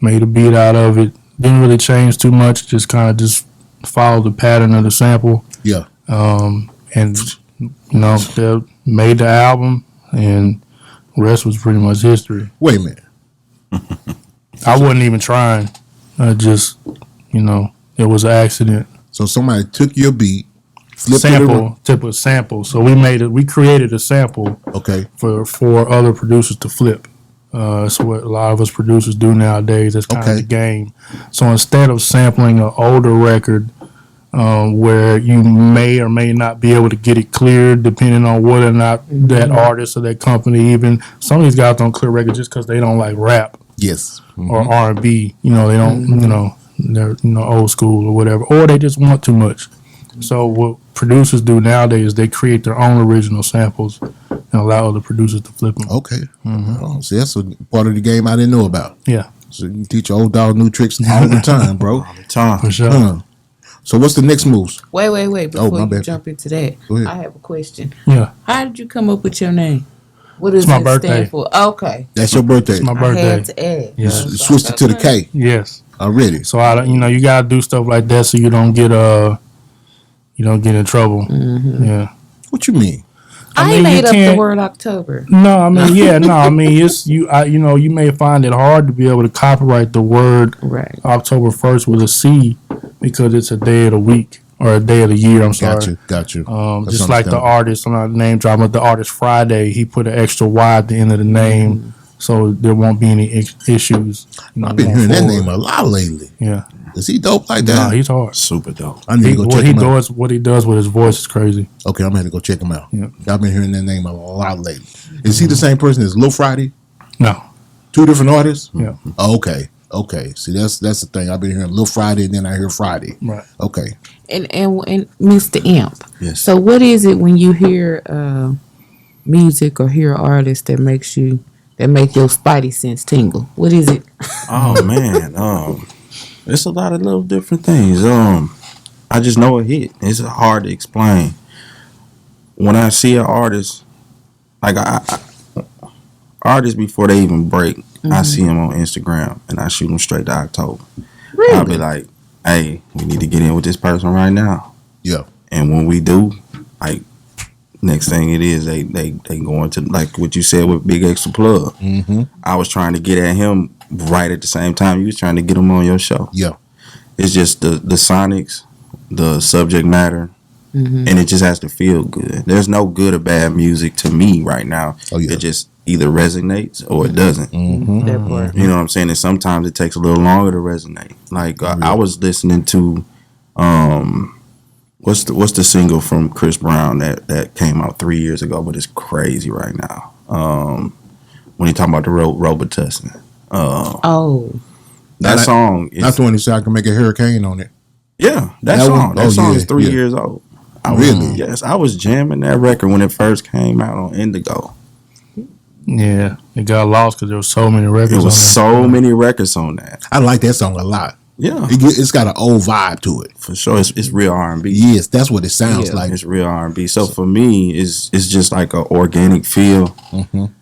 made a beat out of it. Didn't really change too much, just kind of just followed the pattern of the sample. Yeah. And they made the album, and the rest was pretty much history. Wait a minute. I wasn't even trying. I just, it was an accident. So somebody took your beat, flipped it around. Sample. So we created a sample. Okay. For other producers to flip. That's what a lot of us producers do nowadays. That's kind of the game. So instead of sampling an older record, where you may or may not be able to get it cleared, depending on whether or not that artist or that company, even some of these guys don't clear records just because they don't like rap. Yes. Or R&B. They don't. They're old school or whatever, or they just want too much. So what producers do nowadays, they create their own original samples and allow other producers to flip them. Okay. Oh, see, that's a part of the game I didn't know about. Yeah. So you teach old dog new tricks all the time, bro. All the time. For sure. So what's the next moves? Wait. Before my you bad. jump into that, Go ahead. I have a question. Yeah. How did you come up with your name? What does It's my it birthday. stand for? Okay. That's your birthday. It's my I birthday. had to add. Yeah. Switched it to the K Yes. already. So you gotta do stuff like that so you don't get in trouble. Mm-hmm. Yeah. What you mean? I mean, made you up the can't- word October. No, I mean, yeah, no, I mean, it's you may find it hard to be able to copyright the word Right. October 1st with a C because it's a day of the week or a day of the year. I'm sorry. Got you. That's Just like the understandable. artist, I'm not name dropping, but the artist Friday, he put an extra Y at the end of the name, so there won't be any issues. I've been going hearing that forward. name a lot lately. Yeah, Is he dope like no, that? he's hard. Super dope. I need to go What check he him out. does, what he does with his voice is crazy. Okay, I'm gonna have to go check him out. Yeah. I've been hearing that name a lot lately. Is he the same person as Lil Friday? No, Two different artists? yeah, Oh, okay. See, that's the thing. I've been hearing Lil Friday, and then I hear Friday. right. Okay. And Mr. Imp. Yes. So what is it when you hear music or hear artists that make your spidey sense tingle? What is it? Oh man, it's a lot of little different things. I just know a hit. It's hard to explain. When I see an artist, like artists before they even break, I see them on Instagram and I shoot them straight to October. Really? I'll be like, "Hey, we need to get in with this person right now." Yeah. And when we do, like next thing it is they go into like what you said with Bigxthaplug. Mm-hmm. I was trying to get at him right at the same time you was trying to get him on your show. Yeah. It's just the sonics, the subject matter, and it just has to feel good. There's no good or bad music to me right now. Oh, yeah. It just either resonates or it doesn't. That part. You know what I'm saying? And sometimes it takes a little longer to resonate. Like I was listening to what's the single from Chris Brown that came out 3 years ago, but it's crazy right now. When he talking about the robot testing. Oh. That song is Not the one who said I can make a hurricane on it. yeah, that That song. one? That Oh, song yeah, is 3 yeah. years old. Really? Yes, I was jamming that record when it first came out on Indigo. Yeah, it got lost because there were so many records. There was on so many records on that. I like that song a lot. Yeah, It's got an old vibe to it. for sure. It's real R&B. Yes, that's what it sounds like. It's real R&B. So for me, it's just like an organic feel.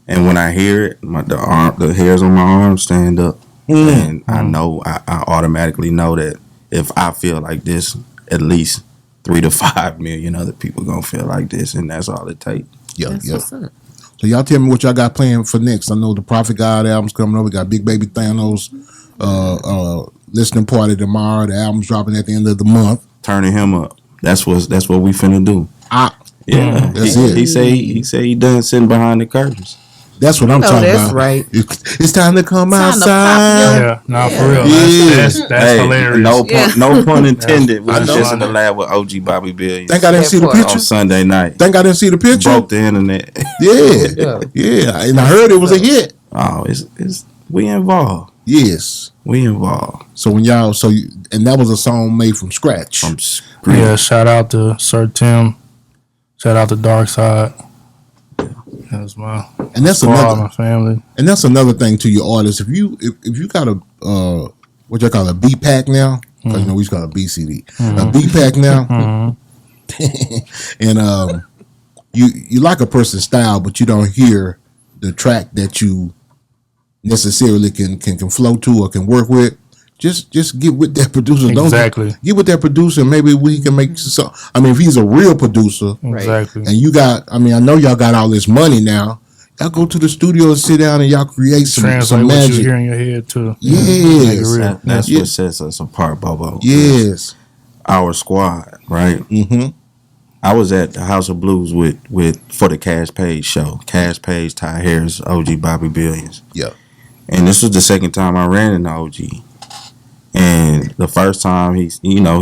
And when I hear it, the hairs on my arm stand up, and I know I automatically know that if I feel like this, at least 3 to 5 million other people gonna feel like this, and that's all it takes. Yeah, That's yeah. what's up. So y'all tell me what y'all got planned for next. I know the Prophet God album's coming up. We got Big Baby Thanos listening party tomorrow. The album's dropping at the end of the month. Turning him up. That's what we finna do. Ah, Yeah, That's he, it. He say he done sitting behind the curtains. That's what I'm No, talking that's about. right. It's time to come Time to pop outside. your- Yeah, nah, Yeah. for real. Yeah. That's Hey, hilarious. no pun intended. We I was know. just in the lab with OG Bobby Billions Think I didn't That see the part. on picture? Sunday night. Think I didn't see the picture? Broke the internet. Yeah. Yeah. And I heard it was a hit. Oh, it's we involved. Yes. We involved. So when y'all, and that was a song made from scratch. From screen. Yeah, shout out to Sir Tim. Shout out to Dark Side. That's my And that's squad, another my family. And that's another thing to your artists. If you got a what you call a B pack now, because you know we used to call it a BCD, a B pack now, and you like a person's style, but you don't hear the track that you necessarily can flow to or can work with. Just get with that producer. Exactly. Don't get with that producer. Maybe we can make some. I mean, if he's a real producer, Exactly. and you got, I mean, I know y'all got all this money now. Y'all go to the studio and sit down and y'all create some Translate what magic. you hear in your head too. Yes. That's Yeah. what sets us apart, Bobo. Yes. Our squad, right? Mm-hmm. I was at the House of Blues for the Cash+H show. Cash+H, Ty Harris, OG Bobby Billions. Yeah. And this was the second time I ran into OG. And the first time he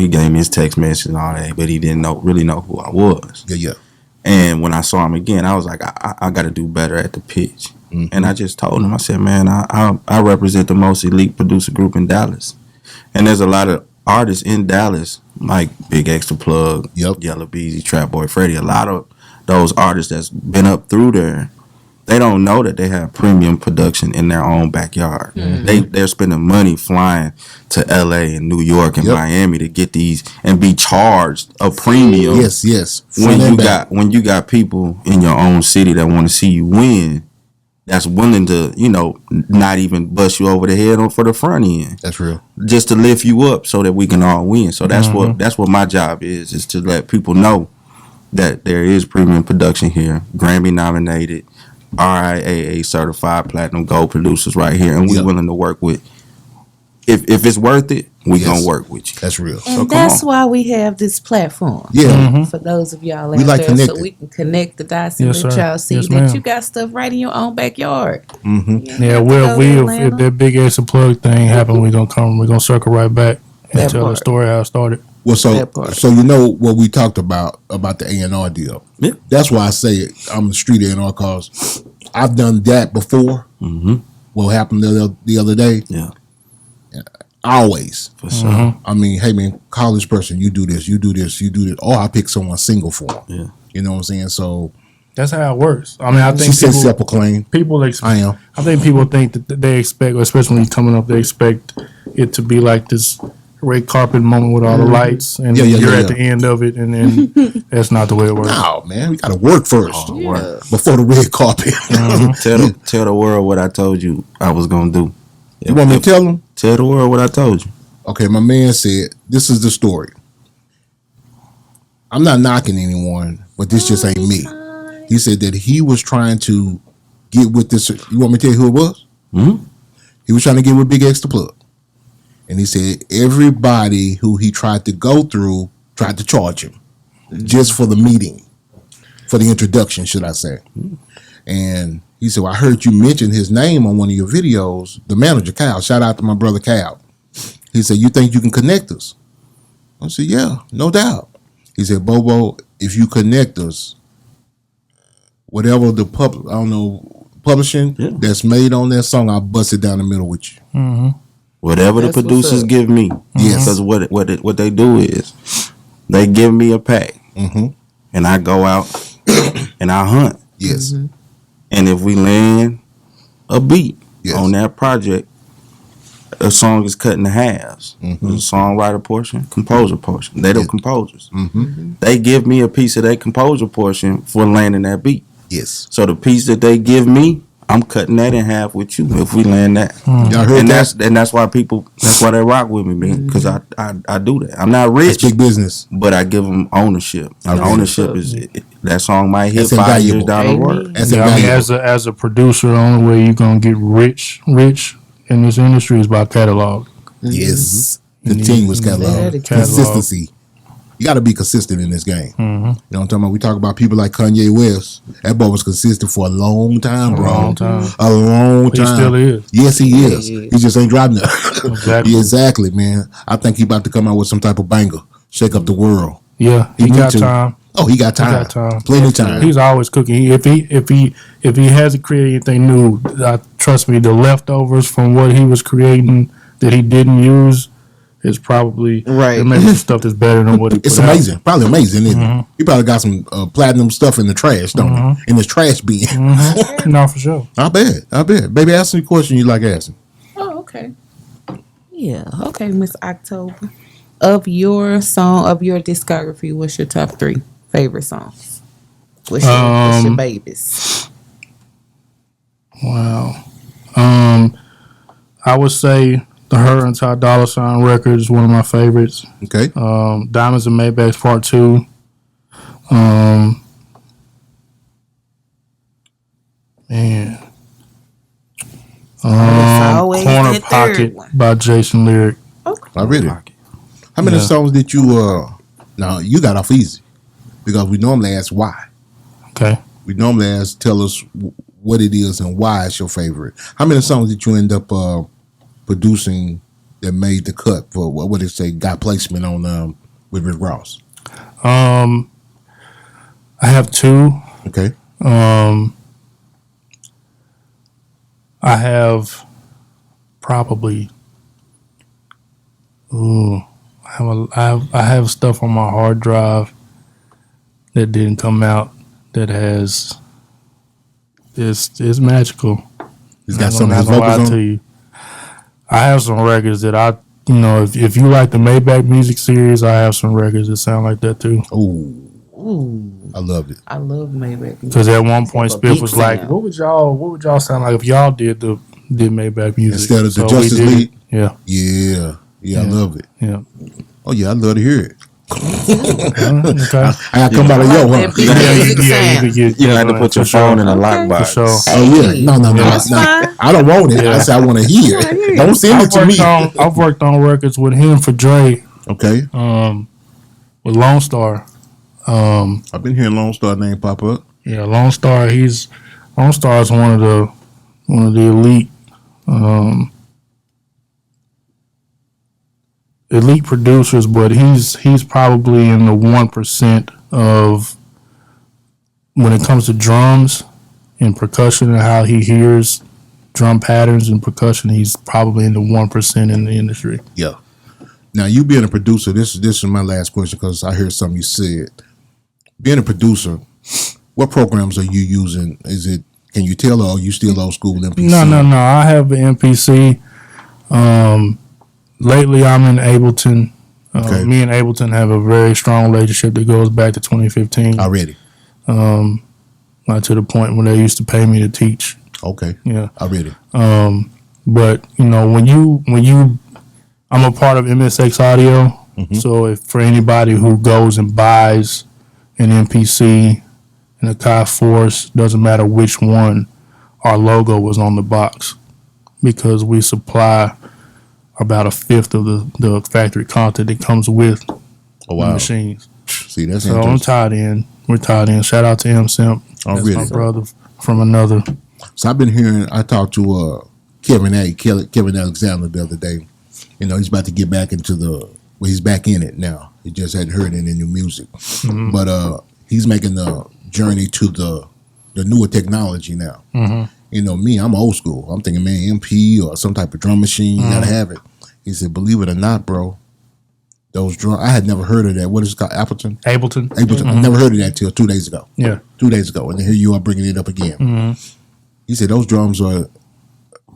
gave me his text message and all that, but he didn't really know who I was. Yeah. And when I saw him again, I was like, I got to do better at the pitch. Mm-hmm. And I just told him, I said, man, I represent the most elite producer group in Dallas. And there's a lot of artists in Dallas, like Bigxthaplug, Yellow Beezy, Trap Boy Freddy. A lot of those artists that's been up through there, they don't know that they have premium production in their own backyard. Mm-hmm. They're spending money flying to LA and New York and Miami to get these and be charged a premium. Yes. When you got people in your own city that want to see you win, that's willing to, not even bust you over the head for the front end. That's real. Just to lift you up so that we can all win. So that's what my job is to let people know that there is premium production here, Grammy nominated, RIAA certified platinum gold producers right here, and we're willing to work with. If it's worth it, we're gonna work with you. That's real. And so that's why we have this platform. Yeah. For those of y'all out We like there, connected. so we can connect the dots and Yes, let sir. y'all see Yes, that ma'am. you got stuff right in your own backyard. Mm-hmm. Yeah, well, if that Bigxthaplug thing happen, we're gonna circle right back and That tell the part. story how it started. Well, That part. so you know what we talked about the A&R deal. Yeah. That's why I say I'm a street A&R, cause I've done that before. Mm-hmm. What happened the other day? Yeah, Always. for sure. I mean, hey man, call this person. You do this. Or I pick someone single for them. Yeah. You know what I'm saying? So That's how it works. I mean, I she think said simple claim. I am. I think people think that they expect, especially when you're coming up, they expect it to be like this red carpet moment with all the lights, and you're at the end of it, and then that's not the way it works. No, man, we gotta work first Work. before the red carpet. Tell the world what I told you I was gonna do. You want me to tell them? Tell the world what I told you. Okay, my man said, this is the story. I'm not knocking anyone, but this just ain't me. He said that he was trying to get with this. You want me to tell you who it was? Mm-hmm. He was trying to get with Bigxthaplug. And he said everybody who he tried to go through tried to charge him just for the meeting, for the introduction, should I say. And he said, well, I heard you mention his name on one of your videos, the manager, Cal. Shout out to my brother, Cal. He said, you think you can connect us? I said, yeah, no doubt. He said, Bobo, if you connect us, whatever the publishing that's made on that song, I'll bust it down the middle with you. Mm-hmm. Whatever That's the producers give me. Yes. Because what they do is they give me a pack, and I go out and I hunt. Yes. And if we land a beat Yes. on that project, a song is cut in halves. There's a songwriter portion, composer portion. They the composers. They give me a piece of that composer portion for landing that beat. Yes. So the piece that they give me, I'm cutting that in half with you if we land that. Y'all heard And that? that's why they rock with me, man, because I do that. I'm not It's rich, big business. but I give them ownership. And Okay. ownership is that song might hit That's 5 years invaluable. down the road. That's Yeah, I mean, invaluable. as a producer, the only way you're gonna get rich in this industry is by catalog. Yes. Continuous catalog. Catalog. Consistency. You got to be consistent in this game. You know what I'm talking about? We talk about people like Kanye West. That boy was consistent for a long time, bro. A long time. He still is. Yes, he is. He just ain't dropping it. Exactly. Exactly, man. I think he about to come out with some type of banger, shake up the world. Yeah, he got time. Oh, he got time. He got time. Plenty of time. He's always cooking. If he hasn't created anything new, trust me, the leftovers from what he was creating that he didn't use is probably Right. Maybe some stuff that's better than what he put It's out. amazing. Probably amazing, isn't it? He probably got some platinum stuff in the trash, don't he? In his trash bin. No, for sure. I bet. Baby, ask me a question you like asking. Oh, okay. Yeah. Okay, Miss October. Of your discography, what's your top 3 favorite songs? What's your babies? Wow. I would say the Her and Ty Dolla $ign record is one of my favorites. Okay. Diamonds and Maybachs Part 2. Man. always Corner that third Pocket one. by Jason Lyric. I read it. How many songs did you now you got off easy because we normally ask why. Okay. We normally ask tell us what it is and why it's your favorite. How many songs did you end up producing that made the cut for what would it say got placement on with Rick Ross? I have 2. Okay. I have probably I have stuff on my hard drive that didn't come out that has it's magical. He's got I'm some of not his gonna lie vocals to on. you. I have some records that if you like the Maybach music series, I have some records that sound like that too. Ooh, I loved it. I love Maybach. Because at one point, Spiff was like, sound. "What would y'all sound like if y'all did Maybach music Instead of the we Justice did it. League? Yeah, Yeah, I love it. yeah. Oh yeah, I'd love to hear it. Okay. I gotta come out of your huh? You had to put your phone in a lockbox. For sure. Oh yeah, no. That's fine. I don't want it. I said I want to hear it. Don't send it to me. I've worked on records with him for Dre, Okay, with Lone Star. I've been hearing Lone Star name pop up. Yeah, Lone Star. Lone Star is one of the elite elite producers, but he's probably in the 1% of when it comes to drums and percussion and how he hears drum patterns and percussion. He's probably in the 1% in the industry. Yeah. Now you being a producer, this is my last question because I heard something you said. Being a producer, what programs are you using? Can you tell, or are you still old school MPC? No. I have the MPC. Lately, I'm in Ableton. Okay. Me and Ableton have a very strong relationship that goes back to 2015. Already. Like to the point when they used to pay me to teach. Okay. Yeah. Already. But when you, I'm a part of MSX Audio. Mm-hmm. So if for anybody who goes and buys an MPC and a Kai Force, doesn't matter which one, our logo was on the box because we supply about 1/5 of the factory content that comes with the machines. See, that's So I'm interesting. tied in. We're tied in. Shout out to M Simp. Oh, That's really? my brother from another. So I've been hearing. I talked to Kevin Alexander the other day. He's about to get back into he's back in it now. He just hadn't heard any new music, but he's making the journey to the newer technology now. Me, I'm old school. I'm thinking, man, MP or some type of drum machine, you gotta have it. He said, believe it or not, bro, those drum. I had never heard of that. What is it called? Ableton. I never heard of that till 2 days ago. Yeah. 2 days ago, and then here you are bringing it up again. He said those drums are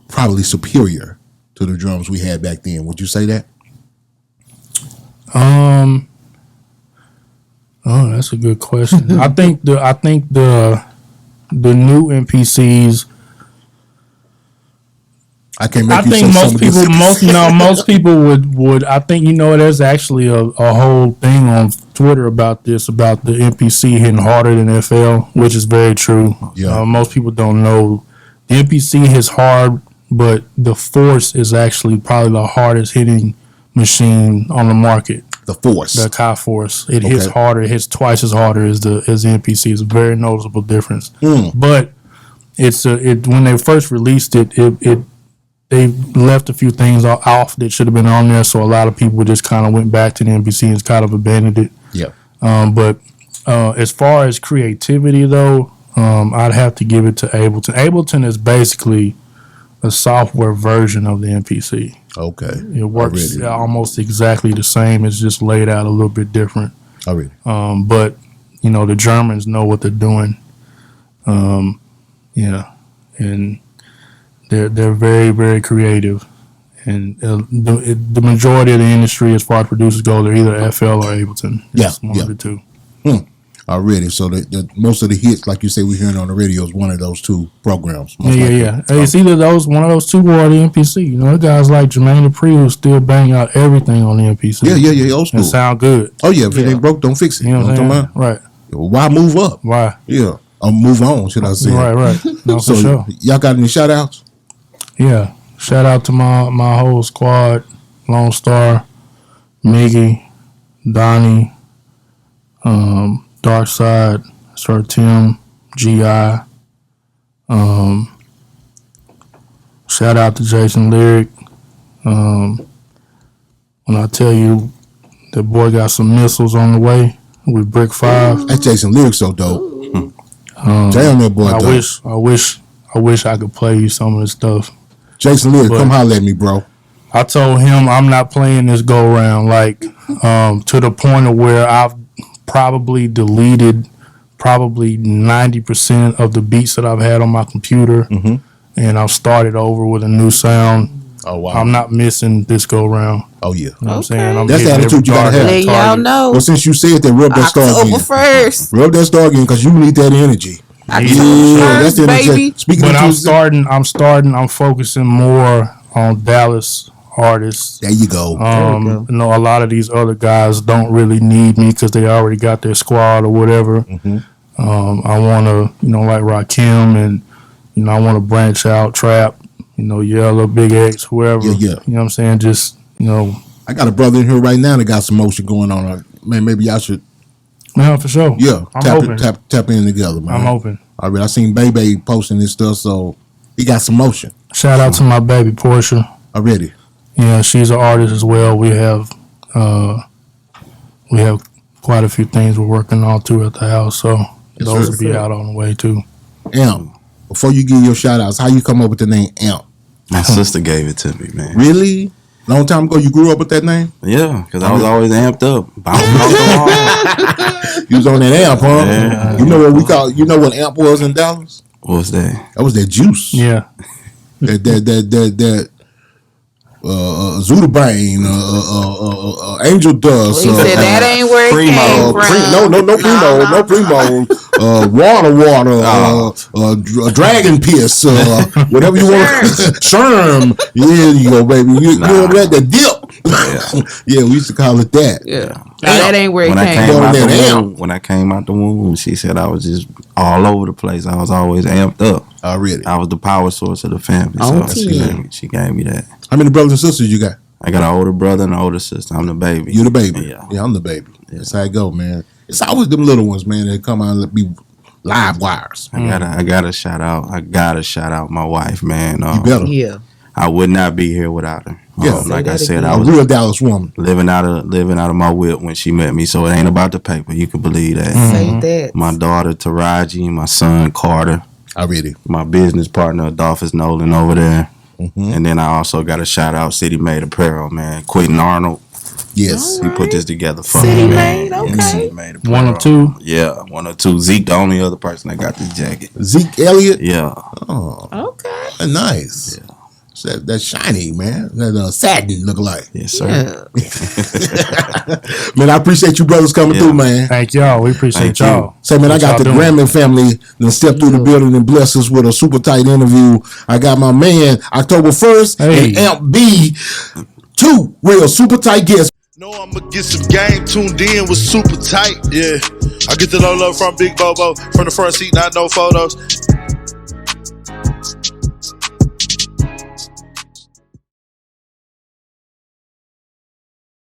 probably superior to the drums we had back then. Would you say that? Oh, that's a good question. I think the new MPCs. I can't make I you think say most people, most people would. I think there's actually a whole thing on Twitter about this, about the MPC hitting harder than FL, which is very true. Yeah. Most people don't know the MPC hits hard, but the Force is actually probably the hardest hitting machine on the market. The force. The Kai Force. It hits harder. It hits twice as harder as the MPC. It's a very noticeable difference. But when they first released it, they left a few things off that should have been on there. So a lot of people just kind of went back to the MPC and kind of abandoned it. Yeah. But as far as creativity, though, I'd have to give it to Ableton. Ableton is basically a software version of the MPC. Okay. It works almost exactly the same. It's just laid out a little bit different. Already. But the Germans know what they're doing. Yeah, and they're very, very creative. And the majority of the industry, as far as producers go, they're either FL or Ableton. It's one of the two. Already. So the most of the hits, like you say, we're hearing on the radio is one of those two programs. Yeah. It's either one of those two or the MPC. Guys like Jermaine Dupri who still bang out everything on the MPC. Yeah, old school. And sound good. Oh, yeah. If it ain't broke, don't fix it. You know what I'm saying? Right. Why move up? Why? Yeah. Or move on, should I say. Right. No, so for sure. Y'all got any shout outs? Yeah. Shout out to my whole squad, Lone Star, Miggy, Donnie, Dark Side, Sir Tim, G.I. Shout out to Jason Lyric. When I tell you that boy got some missiles on the way with Brick 5. That Jason Lyric so dope. Damn, that boy dope. I wish I could play you some of the stuff. Jason Lyric, come holler at me, bro. I told him I'm not playing this go round, to the point of where I've probably deleted 90% of the beats that I've had on my computer, and I've started over with a new sound. Oh wow! I'm not missing this go round. Oh yeah, you know what I'm saying? That's the attitude you gotta have. Let y'all know. Well, since you said that, rub that star again. OKTOBER1ST. Rub that star again because you need that energy. That's the energy. Speaking but of I'm focusing more on Dallas artists. There you go. A lot of these other guys don't really need me because they already got their squad or whatever. I want to, like Rakim, and I want to branch out, trap, Yellow, Big X, whoever. Yeah. You know what I'm saying? Just, I got a brother in here right now that got some motion going on. Man, maybe y'all should. Man, for sure. Yeah, I'm tap in together, man. I'm open. All right, I seen Bebe posting this stuff, so he got some motion. Shout out to my baby Portia. Already. Yeah, she's an artist as well. We have quite a few things we're working on too at the house, so those will be out on the way too. Amp. Before you give your shout outs, how you come up with the name Amp? My sister gave it to me, man. Really? Long time ago, you grew up with that name? Yeah, because I was always amped up, bouncing off the wall. You was on that amp, huh? Yeah. You know what we call? You know what amp was in Dallas? What's that? That was that juice. Yeah. That Zudabane, Angel Dust. He said that ain't where it came from. No primo. Water, Dragon Piss, whatever you want. Sherm. Yeah, you go, baby. You know that, the dip. Yeah, we used to call it that. Yeah. That ain't where it came from. When I came out the womb, she said I was just all over the place. I was always amped up. Really? I was the power source of the family. So she gave me that. How many brothers and sisters you got? I got an older brother and an older sister. I'm the baby. You the baby? Yeah, I'm the baby. Yeah. That's how it go, man. It's always them little ones, man, that come out and be live wires. I gotta shout out. I gotta shout out my wife, man. You better. Yeah. I would not be here without her. Yeah, like I said, again. I was a real Dallas woman, living out of my whip when she met me. So it ain't about the paper. You can believe that. Say that. My daughter Taraji, my son Carter. My business partner Adolphus Nolan over there. And then I also got a shout out City Made Apparel, man. Quentin Arnold. Yes. He put this together for City me, Made, man. okay. City Made Apparel. One or two? Yeah, one or two. Zeke, the only other person that got this jacket. Zeke Elliott? Yeah. Oh. Okay. Nice. Yeah. That shiny, man. That satin look like. Yes, sir. Yeah. Man, I appreciate you brothers coming through, man. Thank y'all. We appreciate y'all. So, man, I got the Grammy family that stepped through the building and blessed us with a super tight interview. I got my man, OKTOBER1ST and Amp B, two real super tight guests. Know I'ma get some game tuned in with super tight, yeah. I get it all up from Big Bobo, from the front seat, not no photos.